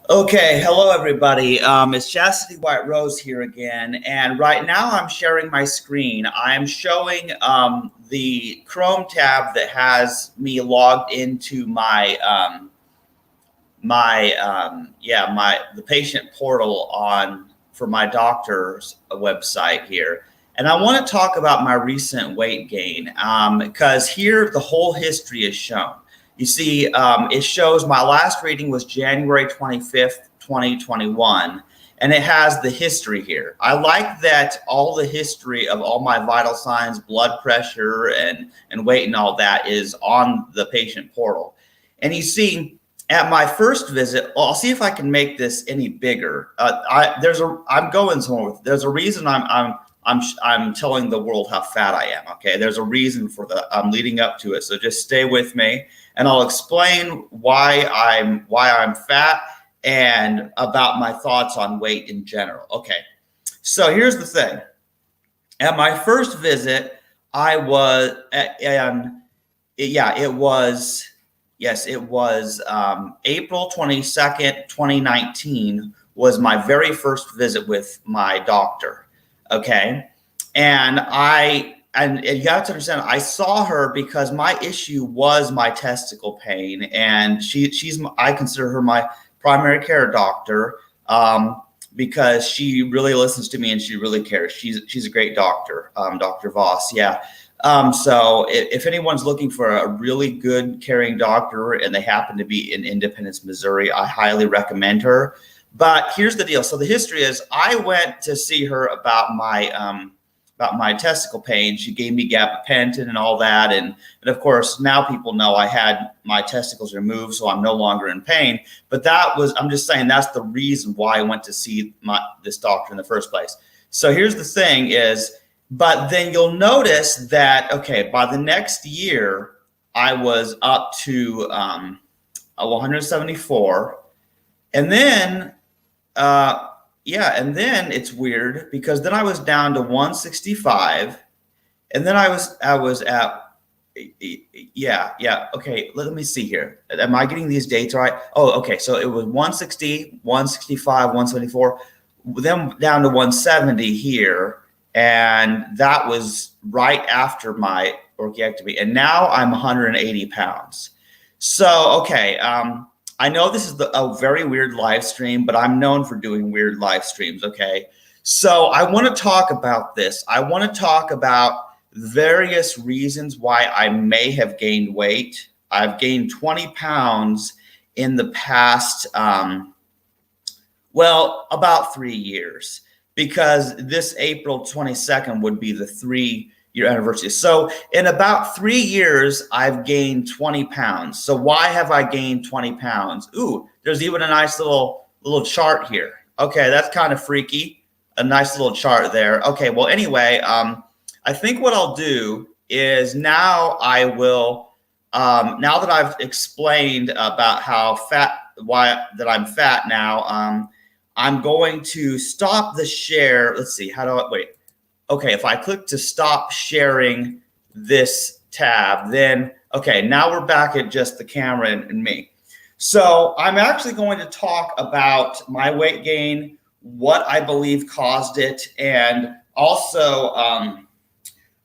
Okay, hello everybody. It's Chastity White Rose here again, and right now I'm sharing my screen. I'm showing the Chrome tab that has me logged into my the patient portal on for my doctor's website here. And I want to talk about my recent weight gain because here the whole history is shown. You see, it shows my last reading was January 25th, 2021, and it has the history here. I like that all the history of all my vital signs, blood pressure, and weight and all that is on the patient portal. And you see, at my first visit, well, I'll see if I can make this any bigger. I'm going somewhere with. There's a reason I'm telling the world how fat I am. Okay, there's a reason for that. I'm leading up to it, so just stay with me, and I'll explain why I'm fat and about my thoughts on weight in general. Okay, so here's the thing. At my first visit, I was, and yeah, it was. Yes, it was April 22nd, 2019 was my very first visit with my doctor. Okay. And you have to understand, I saw her because my issue was my testicle pain. And I consider her my primary care doctor because she really listens to me and she really cares. She's a great doctor, Dr. Voss. Yeah. So if anyone's looking for a really good caring doctor and they happen to be in Independence, Missouri, I highly recommend her. But here's the deal. So the history is I went to see her about my testicle pain. She gave me gabapentin and all that. And of course, now people know I had my testicles removed, so I'm no longer in pain. But I'm just saying that's the reason why I went to see this doctor in the first place. So here's the thing is, but then you'll notice that, okay, by the next year, I was up to 174. And then, and then it's weird because then I was down to 165. And then I was at, okay, let me see here. Am I getting these dates right? Oh, okay, so it was 160, 165, 174, then down to 170 here. And that was right after my orchiectomy. And now I'm 180 pounds. So, okay, I know this is a very weird live stream, but I'm known for doing weird live streams, okay? So I want to talk about this. I want to talk about various reasons why I may have gained weight. I've gained 20 pounds in the past, about 3 years. Because this April 22nd would be the 3-year anniversary. So in about 3 years, I've gained 20 pounds. So why have I gained 20 pounds? Ooh, there's even a nice little chart here. Okay, that's kind of freaky. A nice little chart there. Okay, well, anyway, I think what I'll do is now I will, now that I've explained about why I'm fat now, I'm going to stop the share. Let's see, wait. Okay, if I click to stop sharing this tab, then, okay, now we're back at just the camera and me. So I'm actually going to talk about my weight gain, what I believe caused it, and also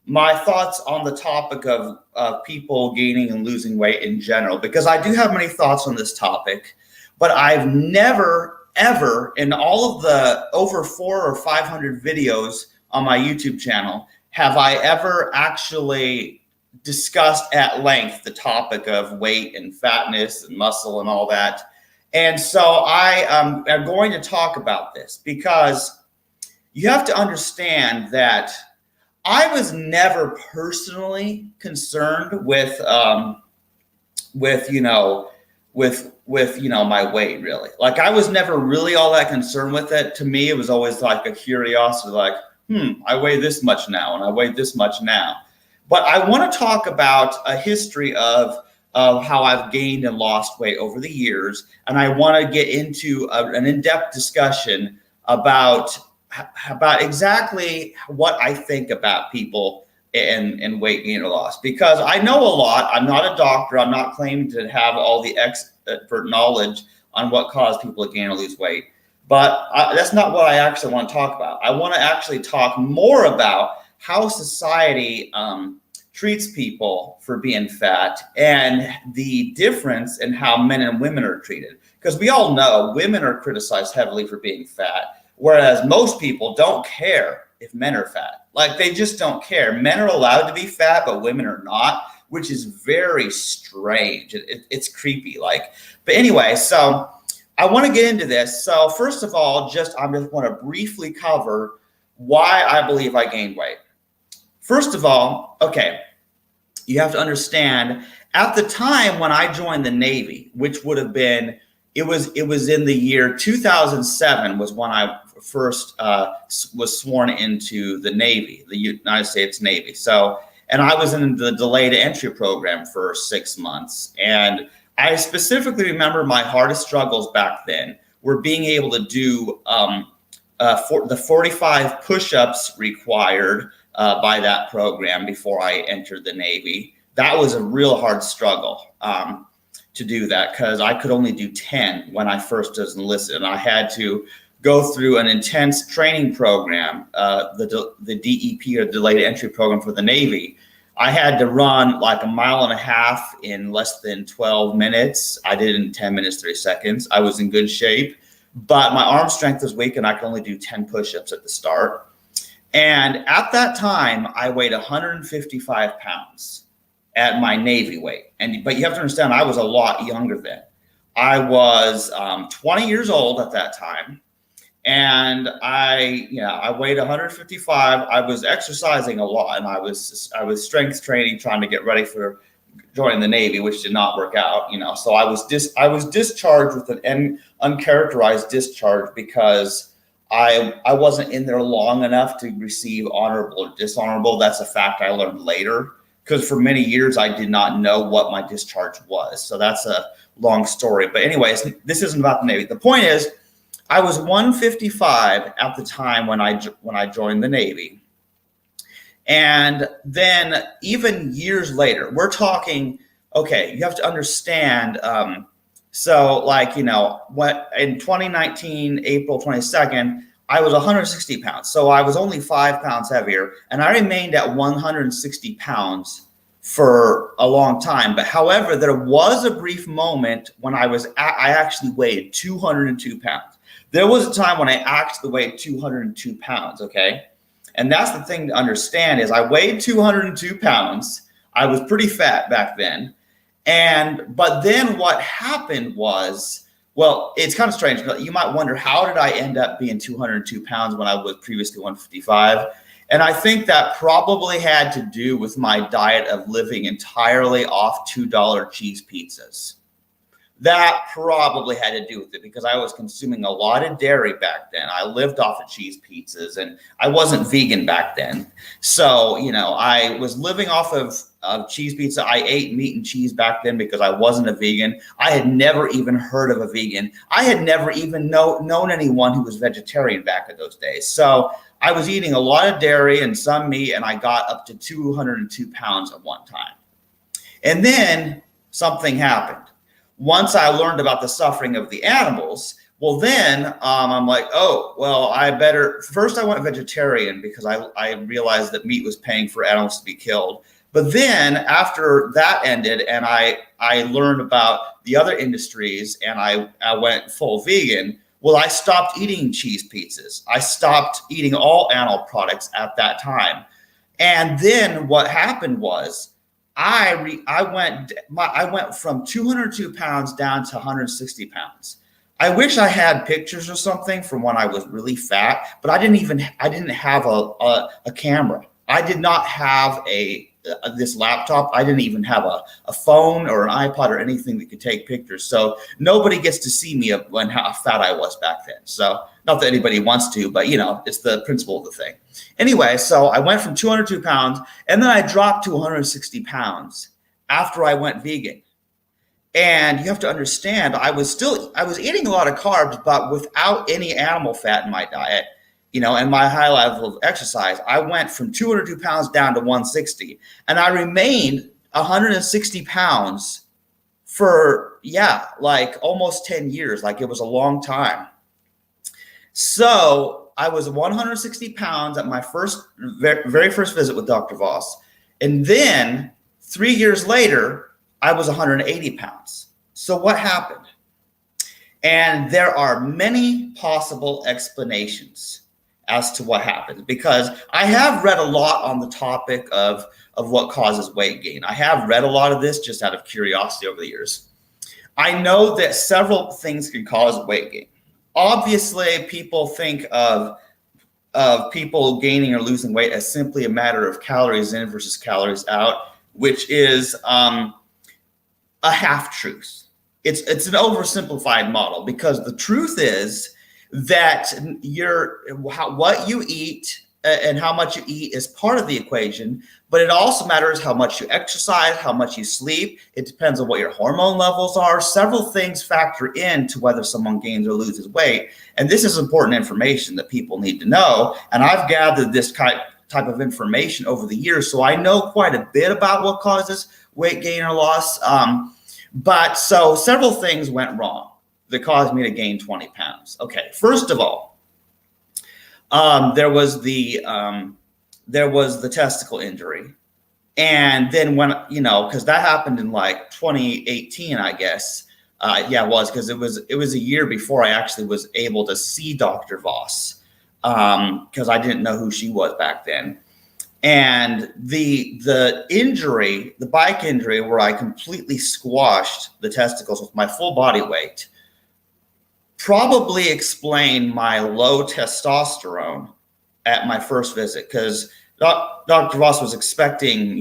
my thoughts on the topic of people gaining and losing weight in general, because I do have many thoughts on this topic, but I've never ever in all of the over 400 or 500 videos on my YouTube channel have I ever actually discussed at length the topic of weight and fatness and muscle and all that. And so I am going to talk about this because you have to understand that I was never personally concerned with my weight, really. Like, I was never really all that concerned with it. To me, it was always like a curiosity, like, I weigh this much now and I weigh this much now. But I want to talk about a history of how I've gained and lost weight over the years. And I want to get into an in-depth discussion about exactly what I think about people and weight gain or loss, because I know a lot. I'm not a doctor. I'm not claiming to have all the expert knowledge on what caused people to gain or lose weight. But that's not what I actually want to talk about. I want to actually talk more about how society treats people for being fat and the difference in how men and women are treated. Because we all know women are criticized heavily for being fat, whereas most people don't care if men are fat. Like, they just don't care. Men are allowed to be fat, but women are not, which is very strange. It's creepy. But anyway, so I want to get into this. So first of all, I just want to briefly cover why I believe I gained weight. First of all, okay, you have to understand, at the time when I joined the Navy, which would have been, it was in the year 2007 was when I first was sworn into the Navy, the United States Navy. So, and I was in the delayed entry program for 6 months. And I specifically remember my hardest struggles back then were being able to do the 45 push-ups required by that program before I entered the Navy. That was a real hard struggle to do that, because I could only do 10 when I first was enlisted, and I had to go through an intense training program, the DEP, or delayed entry program for the Navy. I had to run like 1.5 miles in less than 12 minutes. I did it in 10 minutes, 3 seconds. I was in good shape, but my arm strength was weak and I could only do 10 push-ups at the start. And at that time, I weighed 155 pounds at my Navy weight. But you have to understand, I was a lot younger then. I was 20 years old at that time. And I weighed 155. I was exercising a lot, and I was strength training, trying to get ready for joining the Navy, which did not work out. So I was discharged with an uncharacterized discharge because I wasn't in there long enough to receive honorable or dishonorable. That's a fact I learned later, because for many years I did not know what my discharge was. So that's a long story. But anyways, this isn't about the Navy. The point is, I was 155 at the time when I joined the Navy. And then even years later, we're talking, okay, you have to understand. What in 2019, April 22nd, I was 160 pounds. So I was only 5 pounds heavier, and I remained at 160 pounds for a long time. But however, there was a brief moment when I actually weighed 202 pounds. There was a time when I actually weighed 202 pounds, okay? And that's the thing to understand, is I weighed 202 pounds. I was pretty fat back then. But then what happened was, well, it's kind of strange. You might wonder, how did I end up being 202 pounds when I was previously 155? And I think that probably had to do with my diet of living entirely off $2 cheese pizzas. That probably had to do with it, because I was consuming a lot of dairy back then. I lived off of cheese pizzas, and I wasn't vegan back then. So, I was living off of cheese pizza. I ate meat and cheese back then because I wasn't a vegan. I had never even heard of a vegan. I had never even known anyone who was vegetarian back in those days. So I was eating a lot of dairy and some meat, and I got up to 202 pounds at one time. And then something happened. Once I learned about the suffering of the animals, well, then I'm like, oh, well, first I went vegetarian because I realized that meat was paying for animals to be killed. But then after that ended, and I learned about the other industries, and I went full vegan, well, I stopped eating cheese pizzas. I stopped eating all animal products at that time. And then what happened was, I went from 202 pounds down to 160 pounds. I wish I had pictures or something from when I was really fat, but I didn't have a camera. I did not have this laptop. I didn't even have a phone or an iPod or anything that could take pictures. So nobody gets to see me when how fat I was back then. So not that anybody wants to, but it's the principle of the thing. Anyway, so I went from 202 pounds, and then I dropped to 160 pounds after I went vegan. And you have to understand, I was eating a lot of carbs, but without any animal fat in my diet, and my high level of exercise. I went from 202 pounds down to 160, and I remained 160 pounds for, yeah, like almost 10 years. Like it was a long time. So I was 160 pounds at my very first visit with Dr. Voss. And then 3 years later, I was 180 pounds. So what happened? And there are many possible explanations as to what happened, because I have read a lot on the topic of what causes weight gain. I have read a lot of this just out of curiosity over the years. I know that several things can cause weight gain. Obviously, people think of people gaining or losing weight as simply a matter of calories in versus calories out, which is a half truth. It's an oversimplified model, because the truth is that what you eat and how much you eat is part of the equation, but it also matters how much you exercise, how much you sleep. It depends on what your hormone levels are. Several things factor into whether someone gains or loses weight. And this is important information that people need to know. And I've gathered this type of information over the years, so I know quite a bit about what causes weight gain or loss. But so several things went wrong that caused me to gain 20 pounds. Okay, first of all, there was the testicle injury. And then when, because that happened in like 2018, I guess. Yeah, it was, because it was a year before I actually was able to see Dr. Voss, because I didn't know who she was back then. And the injury, the bike injury, where I completely squashed the testicles with my full body weight, probably explained my low testosterone at my first visit, because Dr. Voss was expecting,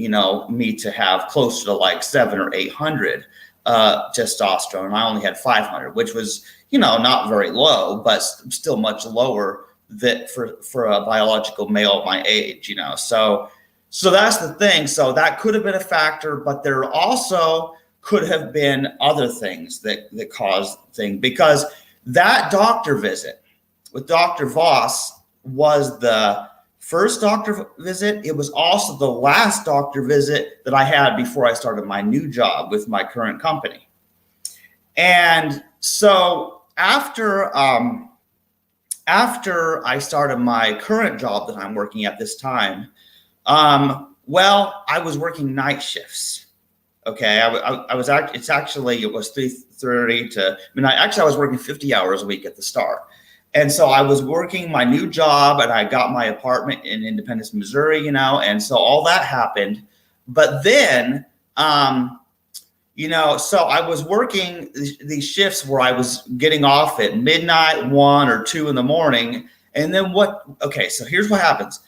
me to have closer to like 700 or 800 testosterone, and I only had 500, which was, not very low, but still much lower that for a biological male of my age, so that's the thing. So that could have been a factor, but there also could have been other things that caused things, because that doctor visit with Dr. Voss was the first doctor visit. It was also the last doctor visit that I had before I started my new job with my current company. And so after I started my current job that I'm working at this time, I was working night shifts. Okay, it was 3:30 to midnight. Actually, I was working 50 hours a week at the start. And so I was working my new job, and I got my apartment in Independence, Missouri, and so all that happened. But then, so I was working these shifts where I was getting off at midnight, 1 or 2 in the morning. And then so here's what happens.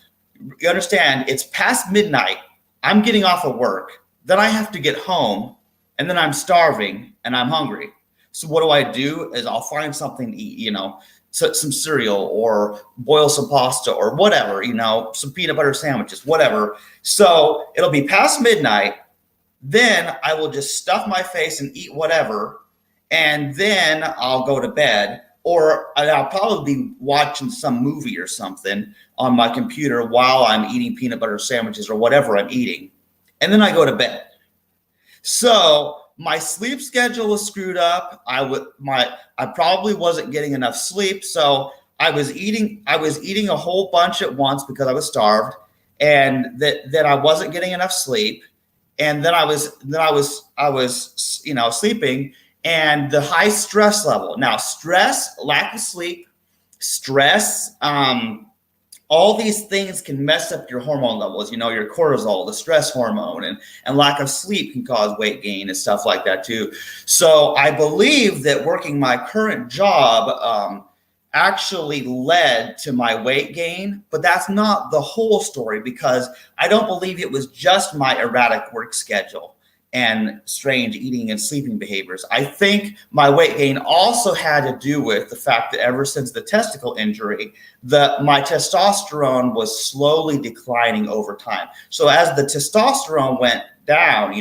You understand, it's past midnight. I'm getting off of work. Then I have to get home, and then I'm starving and I'm hungry. So what do? Is I'll find something to eat, some cereal, or boil some pasta, or whatever, some peanut butter sandwiches, whatever. So it'll be past midnight. Then I will just stuff my face and eat whatever, and then I'll go to bed, or I'll probably be watching some movie or something on my computer while I'm eating peanut butter sandwiches or whatever I'm eating, and then I go to bed. So my sleep schedule was screwed up. I probably wasn't getting enough sleep, so I was eating a whole bunch at once because I was starved, and that I wasn't getting enough sleep. And then I was sleeping, and the high stress level. Now, stress, lack of sleep, stress, all these things can mess up your hormone levels, your cortisol, the stress hormone, and lack of sleep can cause weight gain and stuff like that too. So I believe that working my current job actually led to my weight gain, but that's not the whole story, because I don't believe it was just my erratic work schedule and strange eating and sleeping behaviors. I think my weight gain also had to do with the fact that ever since the testicle injury, my testosterone was slowly declining over time. So as the testosterone went down,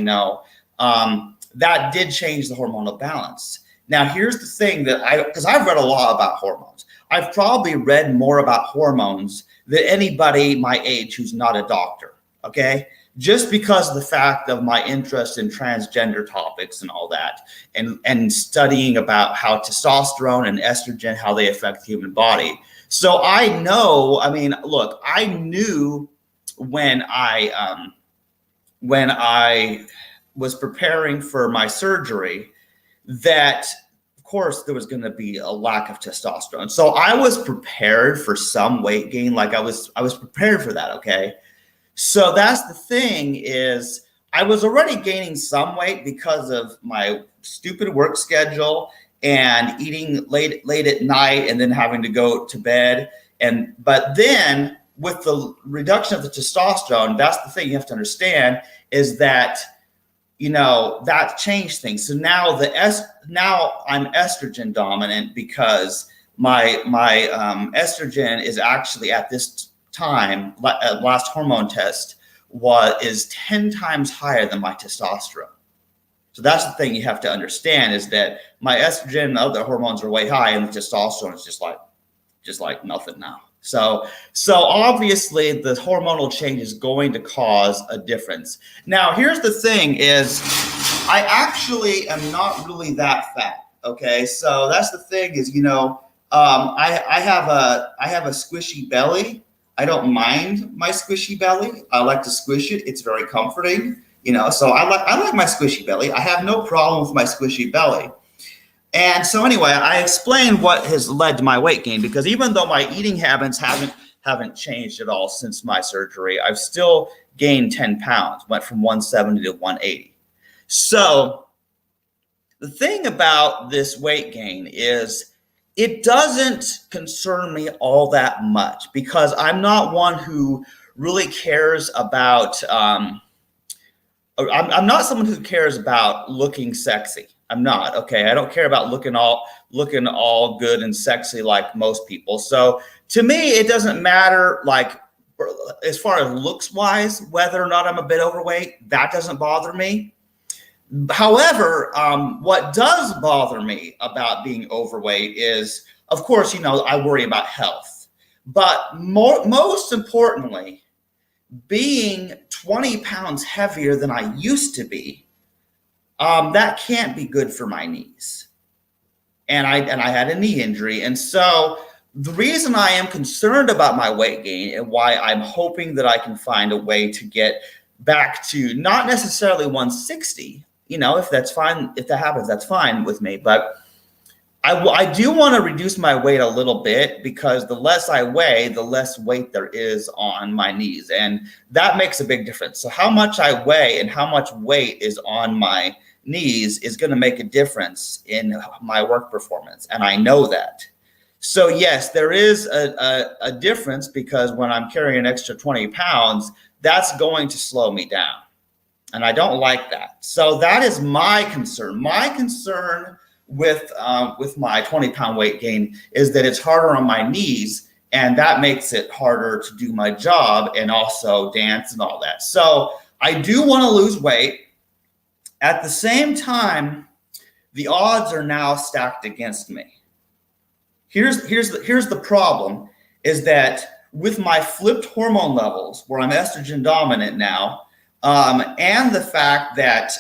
that did change the hormonal balance. Now, here's the thing because I've read a lot about hormones. I've probably read more about hormones than anybody my age who's not a doctor, okay? just because of the fact of my interest in transgender topics and all that, and studying about how testosterone and estrogen, how they affect the human body. So I know, I mean, look, I knew when I was preparing for my surgery that of course there was going to be a lack of testosterone. So I was prepared for some weight gain. Like I was prepared for that. Okay. So that's the thing, is I was already gaining some weight because of my stupid work schedule and eating late at night and then having to go to bed. But then with the reduction of the testosterone, that's the thing you have to understand, is that, you know, that changed things. So now now I'm estrogen dominant because my estrogen is actually at this time, last hormone test, is 10 times higher than my testosterone. So that's the thing you have to understand, is that my estrogen and other hormones are way high, and the testosterone is just like nothing now. So obviously the hormonal change is going to cause a difference. Now, here's the thing, is I actually am not really that fat. Okay. So that's the thing, is, you know, I have a squishy belly. I don't mind my squishy belly. I like to squish it. It's very comforting, you know, so I like my squishy belly. I have no problem with my squishy belly. And so anyway, I explained what has led to my weight gain, because even though my eating habits haven't changed at all since my surgery, I've still gained 10 pounds, went from 170 to 180. So the thing about this weight gain is it doesn't concern me all that much, because I'm not one who really cares about, I'm not someone who cares about looking sexy. I'm not. Okay. I don't care about looking all good and sexy like most people. So to me, it doesn't matter, like, as far as looks wise, whether or not I'm a bit overweight, that doesn't bother me. However, what does bother me about being overweight is, of course, you know, I worry about health, but most importantly, being 20 pounds heavier than I used to be, that can't be good for my knees. And I had a knee injury. And so the reason I am concerned about my weight gain, and why I'm hoping that I can find a way to get back to not necessarily 160, you know, if that's fine, if that happens, that's fine with me. But I do want to reduce my weight a little bit, because the less I weigh, the less weight there is on my knees. And that makes a big difference. So how much I weigh and how much weight is on my knees is going to make a difference in my work performance. And I know that. So yes, there is a difference, because when I'm carrying an extra 20 pounds, that's going to slow me down. And I don't like that. So that is my concern. My concern with my 20-pound weight gain is that it's harder on my knees, and that makes it harder to do my job and also dance and all that. So I do want to lose weight. At the same time, the odds are now stacked against me. Here's the problem, is that with my flipped hormone levels, where I'm estrogen dominant now, and the fact that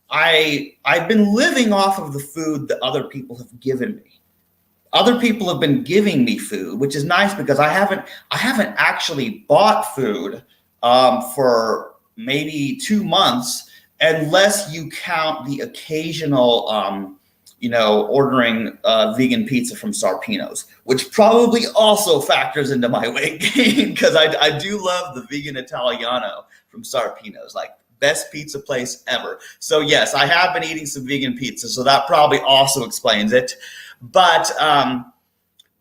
I've been living off of the food that other people have given me. Other people have been giving me food, which is nice, because I haven't actually bought food for maybe 2 months, unless you count the occasional ordering vegan pizza from Sarpino's, which probably also factors into my weight gain, because I do love the vegan Italiano from Sarpino's, like best pizza place ever. So yes, I have been eating some vegan pizza, so that probably also explains it. But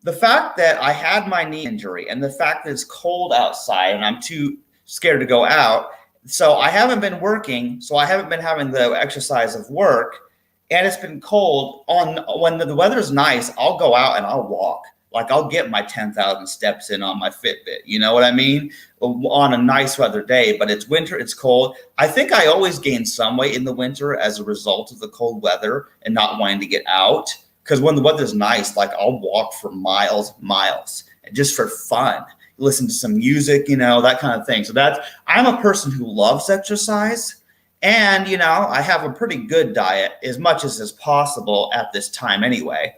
the fact that I had my knee injury, and the fact that it's cold outside and I'm too scared to go out, so I haven't been working, so I haven't been having the exercise of work. And it's been cold. When the weather's nice, I'll go out and I'll walk. Like, I'll get my 10,000 steps in on my Fitbit. You know what I mean? On a nice weather day, but it's winter, it's cold. I think I always gain some weight in the winter as a result of the cold weather and not wanting to get out. Because when the weather's nice, like, I'll walk for miles, just for fun. listen to some music, that kind of thing. So I'm a person who loves exercise, and, I have a pretty good diet as much as is possible at this time anyway.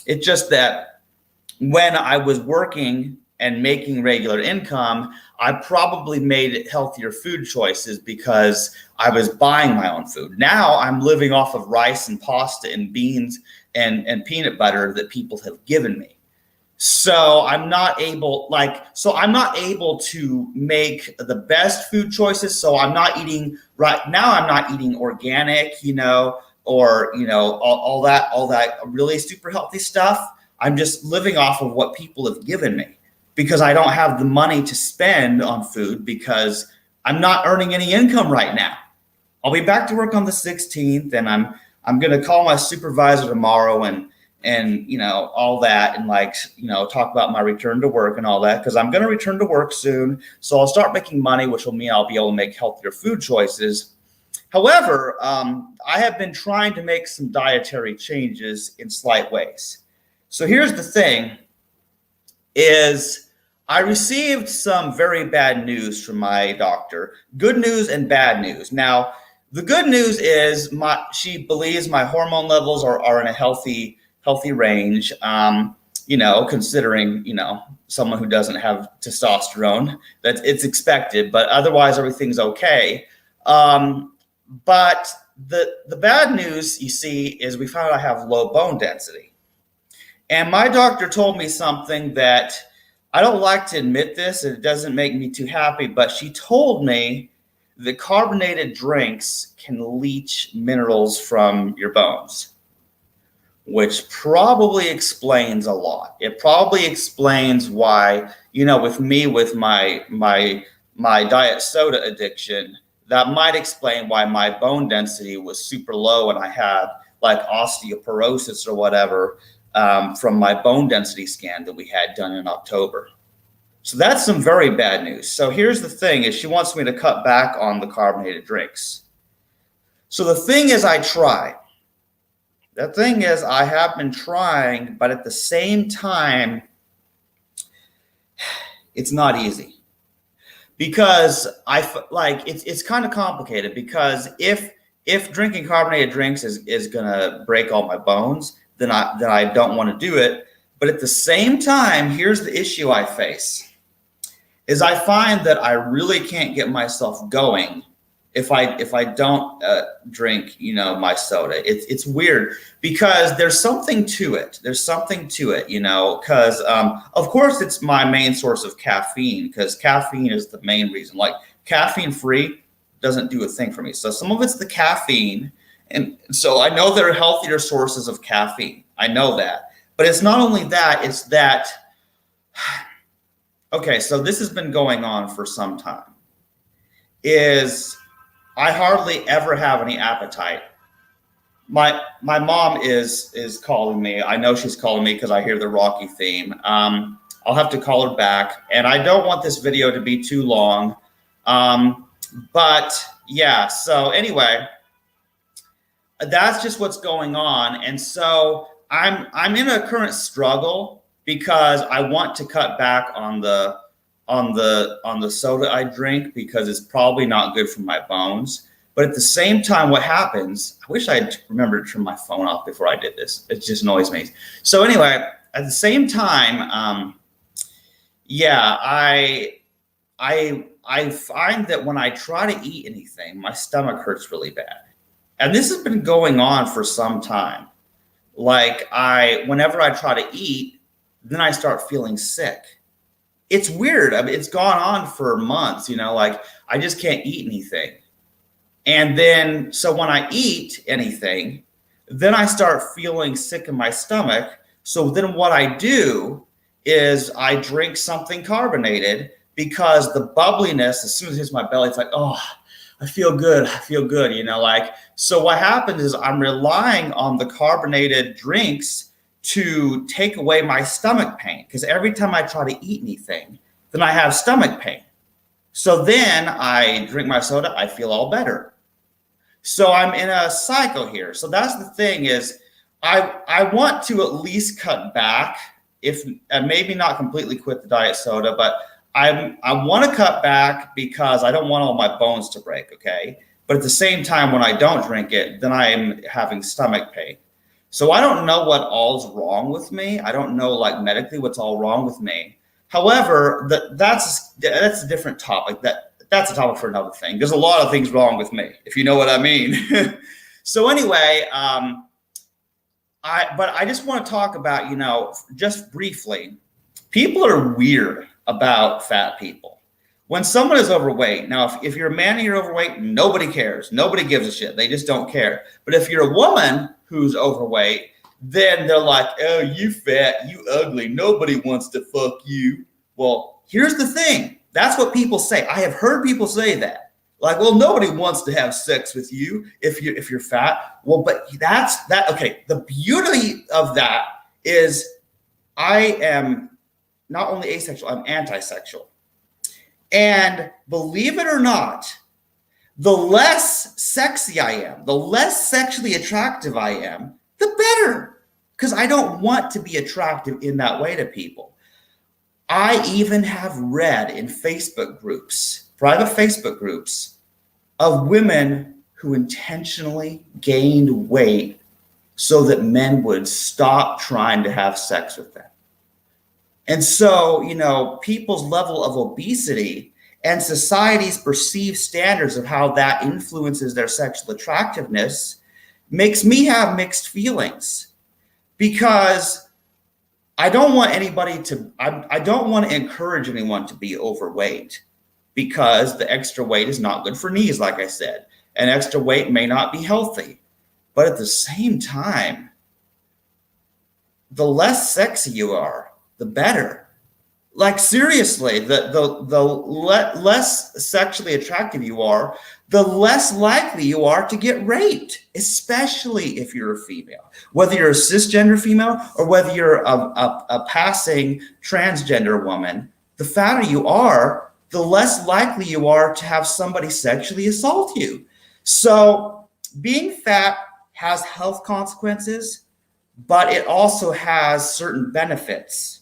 It's just that when I was working and making regular income, I probably made healthier food choices because I was buying my own food. Now I'm living off of rice and pasta and beans and peanut butter that people have given me. So I'm not able to make the best food choices. So I'm not eating right now. I'm not eating organic, or, all that really super healthy stuff. I'm just living off of what people have given me because I don't have the money to spend on food because I'm not earning any income right now. I'll be back to work on the 16th, and I'm going to call my supervisor tomorrow and all that, and talk about my return to work and all that, because I'm going to return to work soon. So I'll start making money, which will mean I'll be able to make healthier food choices. However, I have been trying to make some dietary changes in slight ways. So here's the thing is I received some very bad news from my doctor, good news and bad news. Now, the good news is she believes my hormone levels are in a healthy range, considering, someone who doesn't have testosterone, that it's expected, but otherwise everything's okay. But the bad news, you see, is we found out I have low bone density. And my doctor told me something that I don't like to admit this, and it doesn't make me too happy, but she told me that carbonated drinks can leach minerals from your bones, which probably explains a lot. It probably explains why, with me, with my diet soda addiction, that might explain why my bone density was super low and I had like osteoporosis or whatever from my bone density scan that we had done in October. So that's some very bad news. So here's the thing is she wants me to cut back on the carbonated drinks. So the thing is I tried. The thing is I have been trying, but at the same time, it's not easy. Because it's kind of complicated, because if drinking carbonated drinks is gonna break all my bones, then I don't want to do it. But at the same time, here's the issue I face, is I find that I really can't get myself going if I don't drink, my soda. It's weird because there's something to it. Because of course it's my main source of caffeine, because caffeine is the main reason. Like caffeine free doesn't do a thing for me. So some of it's the caffeine. And so I know there are healthier sources of caffeine. I know that. But it's not only that, it's that, okay, so this has been going on for some time, is I hardly ever have any appetite. My mom is calling me. I know she's calling me because I hear the Rocky theme. I'll have to call her back. And I don't want this video to be too long. But yeah, so anyway, that's just what's going on. And so I'm in a current struggle because I want to cut back on the soda I drink, because it's probably not good for my bones. But at the same time, what happens, I wish I remembered to turn my phone off before I did this. It just annoys me. So anyway, at the same time, I find that when I try to eat anything, my stomach hurts really bad. And this has been going on for some time. Like whenever I try to eat, then I start feeling sick. It's weird. I mean, it's gone on for months, like I just can't eat anything. And then, so when I eat anything, then I start feeling sick in my stomach. So then what I do is I drink something carbonated, because the bubbliness, as soon as it hits my belly, it's like, oh, I feel good. So what happens is I'm relying on the carbonated drinks to take away my stomach pain, because every time I try to eat anything, then I have stomach pain. So then I drink my soda, I feel all better. So I'm in a cycle here. So that's the thing is I want to at least cut back, if maybe not completely quit the diet soda, but I want to cut back because I don't want all my bones to break, okay? But at the same time, when I don't drink it, then I'm having stomach pain. So I don't know what all's wrong with me. I don't know, like, medically what's all wrong with me. However, that's a different topic. That's a topic for another thing. There's a lot of things wrong with me, if you know what I mean. So anyway, but I just want to talk about, just briefly, people are weird about fat people. When someone is overweight, now if you're a man and you're overweight, nobody cares. Nobody gives a shit. They just don't care. But if you're a woman who's overweight, then they're like, oh, you fat, you ugly. Nobody wants to fuck you. Well, here's the thing. That's what people say. I have heard people say that. Like, well, nobody wants to have sex with you if you're fat. Well, but that's that. Okay. The beauty of that is I am not only asexual, I'm antisexual. And believe it or not, the less sexy I am, the less sexually attractive I am, the better. Because I don't want to be attractive in that way to people. I even have read in Facebook groups, private Facebook groups, of women who intentionally gained weight so that men would stop trying to have sex with them. And so, people's level of obesity and society's perceived standards of how that influences their sexual attractiveness makes me have mixed feelings, because I don't want to encourage anyone to be overweight, because the extra weight is not good for knees, like I said, and extra weight may not be healthy. But at the same time, the less sexy you are, the better. Like, seriously, the less sexually attractive you are, the less likely you are to get raped, especially if you're a female. Whether you're a cisgender female or whether you're a passing transgender woman, the fatter you are, the less likely you are to have somebody sexually assault you. So being fat has health consequences, but it also has certain benefits.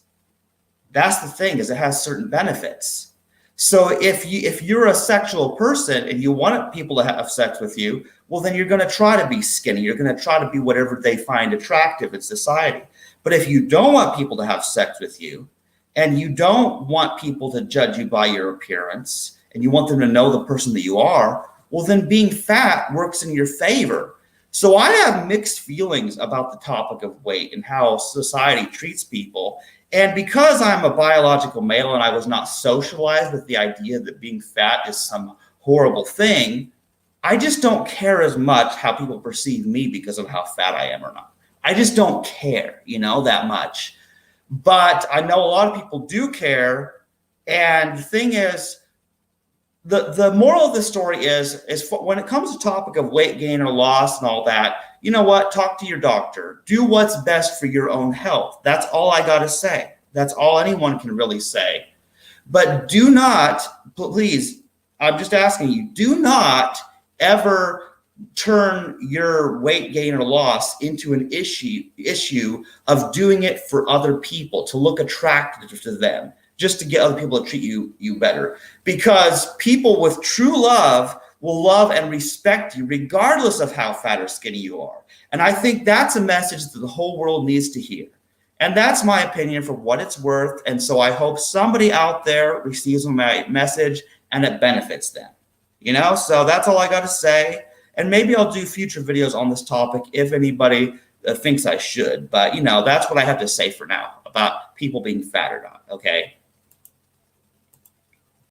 That's the thing, is it has certain benefits. So if you're a sexual person and you want people to have sex with you, well, then you're going to try to be skinny. You're going to try to be whatever they find attractive in society. But if you don't want people to have sex with you, and you don't want people to judge you by your appearance, and you want them to know the person that you are, well, then being fat works in your favor. So I have mixed feelings about the topic of weight and how society treats people. And because I'm a biological male and I was not socialized with the idea that being fat is some horrible thing, I just don't care as much how people perceive me because of how fat I am or not. I just don't care, that much. But I know a lot of people do care. And the thing is, the moral of the story is when it comes to topic of weight gain or loss and all that, you know what? Talk to your doctor. Do what's best for your own health. That's all I got to say. That's all anyone can really say. But do not, please, I'm just asking you, do not ever turn your weight gain or loss into an issue of doing it for other people, to look attractive to them, just to get other people to treat you better. Because people with true love will love and respect you regardless of how fat or skinny you are. And I think that's a message that the whole world needs to hear. And that's my opinion for what it's worth. And so I hope somebody out there receives my message and it benefits them. So that's all I got to say. And maybe I'll do future videos on this topic if anybody thinks I should. But, that's what I have to say for now about people being fat or not. Okay.